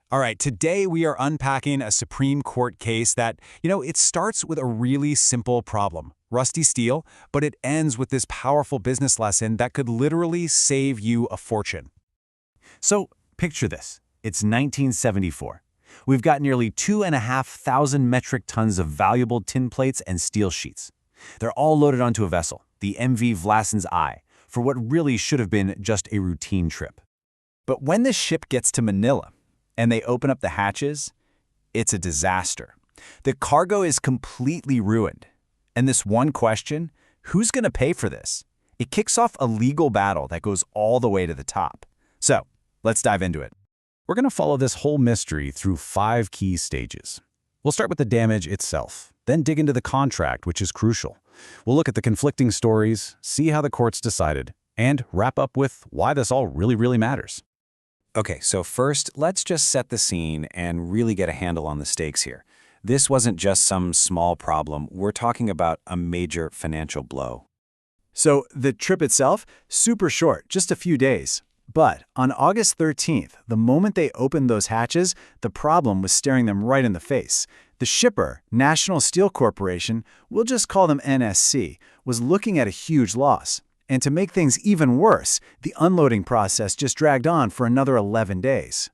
All right, today we are unpacking a Supreme Court case that, it starts with a really simple problem, rusty steel, but it ends with this powerful business lesson that could literally save you a fortune. So, picture this. It's 1974. We've got nearly 2,500 metric tons of valuable tin plates and steel sheets. They're all loaded onto a vessel, the MV Vlasens I, for what really should have been just a routine trip. But when the ship gets to Manila, and they open up the hatches, it's a disaster. The cargo is completely ruined. And this one question, who's going to pay for this? It kicks off a legal battle that goes all the way to the top. So, let's dive into it. We're going to follow this whole mystery through 5 key stages. We'll start with the damage itself, then dig into the contract, which is crucial. We'll look at the conflicting stories, see how the courts decided, and wrap up with why this all really matters. Okay, so first, let's just set the scene and really get a handle on the stakes here. This wasn't just some small problem. We're talking about a major financial blow. So the trip itself, super short, just a few days. But on August 13th, the moment they opened those hatches, the problem was staring them right in the face. The shipper, National Steel Corporation, we'll just call them NSC, was looking at a huge loss. And to make things even worse, the unloading process just dragged on for another 11 days.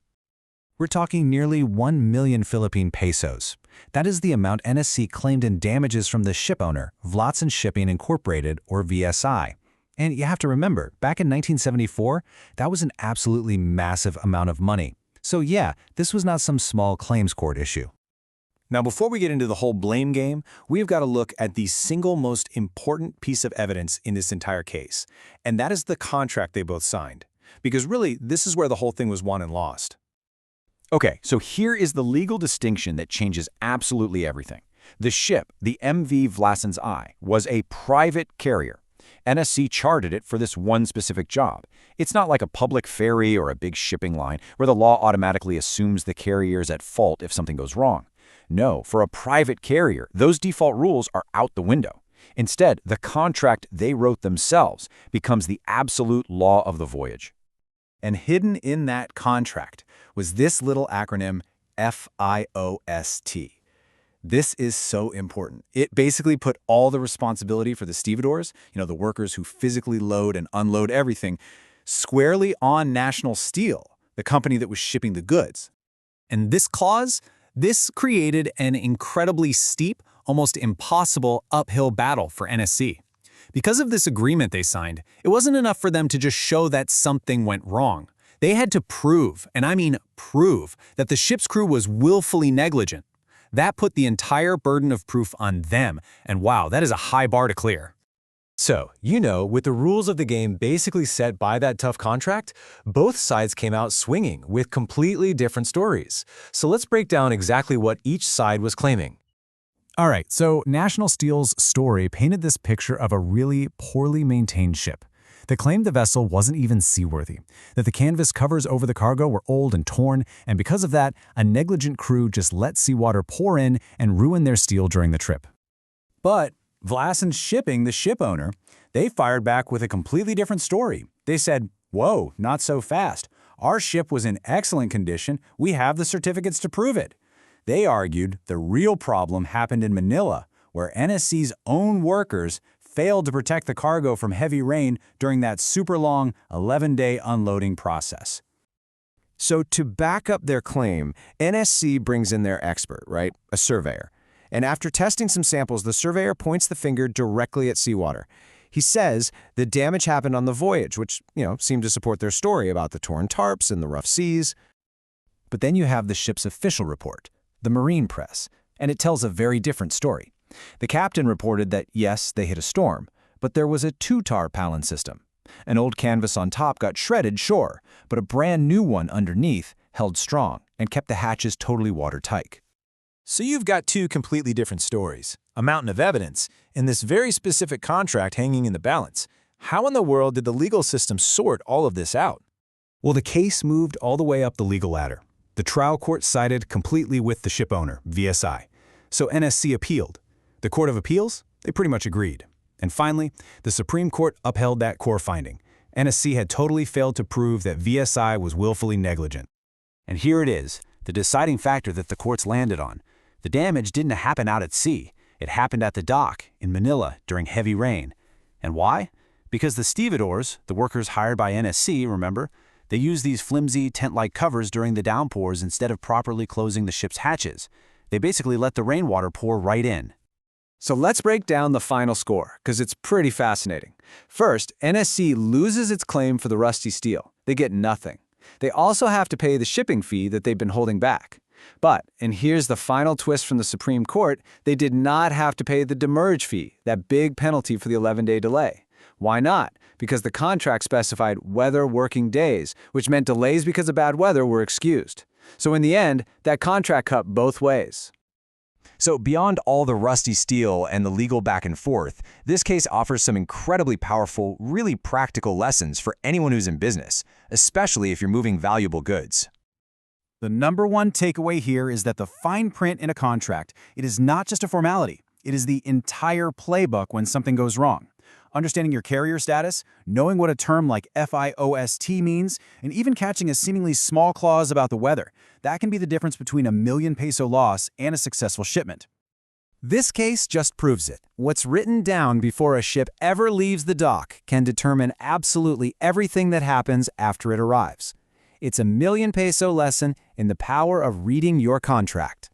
We're talking nearly 1 million Philippine pesos. That is the amount NSC claimed in damages from the ship owner, Vlatsen Shipping Incorporated, or VSI. And you have to remember, back in 1974, that was an absolutely massive amount of money. So yeah, this was not some small claims court issue. Now, before we get into the whole blame game, we've got to look at the single most important piece of evidence in this entire case, and that is the contract they both signed. Because really, this is where the whole thing was won and lost. Okay, so here is the legal distinction that changes absolutely everything. The ship, the MV Vlasens I, was a private carrier. NSC chartered it for this one specific job. It's not like a public ferry or a big shipping line where the law automatically assumes the carrier is at fault if something goes wrong. No, for a private carrier, those default rules are out the window. Instead, the contract they wrote themselves becomes the absolute law of the voyage. And hidden in that contract was this little acronym, FIOST. This is so important. It basically put all the responsibility for the stevedores, the workers who physically load and unload everything, squarely on National Steel, the company that was shipping the goods. And this clause, this created an incredibly steep, almost impossible uphill battle for NSC. Because of this agreement they signed, it wasn't enough for them to just show that something went wrong. They had to prove, and I mean prove, that the ship's crew was willfully negligent. That put the entire burden of proof on them, and wow, that is a high bar to clear. So, with the rules of the game basically set by that tough contract, both sides came out swinging with completely different stories. So let's break down exactly what each side was claiming. All right, so National Steel's story painted this picture of a really poorly maintained ship. They claimed the vessel wasn't even seaworthy, that the canvas covers over the cargo were old and torn, and because of that, a negligent crew just let seawater pour in and ruin their steel during the trip. But Vlasens Shipping, the ship owner, they fired back with a completely different story. They said, whoa, not so fast. Our ship was in excellent condition. We have the certificates to prove it. They argued the real problem happened in Manila, where NSC's own workers failed to protect the cargo from heavy rain during that super long 11-day unloading process. So to back up their claim, NSC brings in their expert, right? A surveyor. And after testing some samples, the surveyor points the finger directly at seawater. He says the damage happened on the voyage, which, seemed to support their story about the torn tarps and the rough seas. But then you have the ship's official report, the Marine Press, and it tells a very different story. The captain reported that, yes, they hit a storm, but there was a 2-tarpaulin system. An old canvas on top got shredded, sure, but a brand new one underneath held strong and kept the hatches totally watertight. So you've got 2 completely different stories, a mountain of evidence, and this very specific contract hanging in the balance. How in the world did the legal system sort all of this out? Well, the case moved all the way up the legal ladder. The trial court sided completely with the ship owner, VSI. So NSC appealed. The Court of Appeals, they pretty much agreed. And finally, the Supreme Court upheld that core finding. NSC had totally failed to prove that VSI was willfully negligent. And here it is, the deciding factor that the courts landed on. The damage didn't happen out at sea. It happened at the dock in Manila during heavy rain. And why? Because the stevedores, the workers hired by NSC, remember, they used these flimsy, tent-like covers during the downpours instead of properly closing the ship's hatches. They basically let the rainwater pour right in. So let's break down the final score, because it's pretty fascinating. First, NSC loses its claim for the rusty steel. They get nothing. They also have to pay the shipping fee that they've been holding back. But, and here's the final twist from the Supreme Court, they did not have to pay the demurrage fee, that big penalty for the 11-day delay. Why not? Because the contract specified weather working days, which meant delays because of bad weather were excused. So in the end, that contract cut both ways. So beyond all the rusty steel and the legal back and forth, this case offers some incredibly powerful, really practical lessons for anyone who's in business, especially if you're moving valuable goods. The number one takeaway here is that the fine print in a contract, it is not just a formality. It is the entire playbook when something goes wrong. Understanding your carrier status, knowing what a term like FIOST means, and even catching a seemingly small clause about the weather, that can be the difference between a ₱1 million loss and a successful shipment. This case just proves it. What's written down before a ship ever leaves the dock can determine absolutely everything that happens after it arrives. It's a ₱1 million lesson in the power of reading your contract.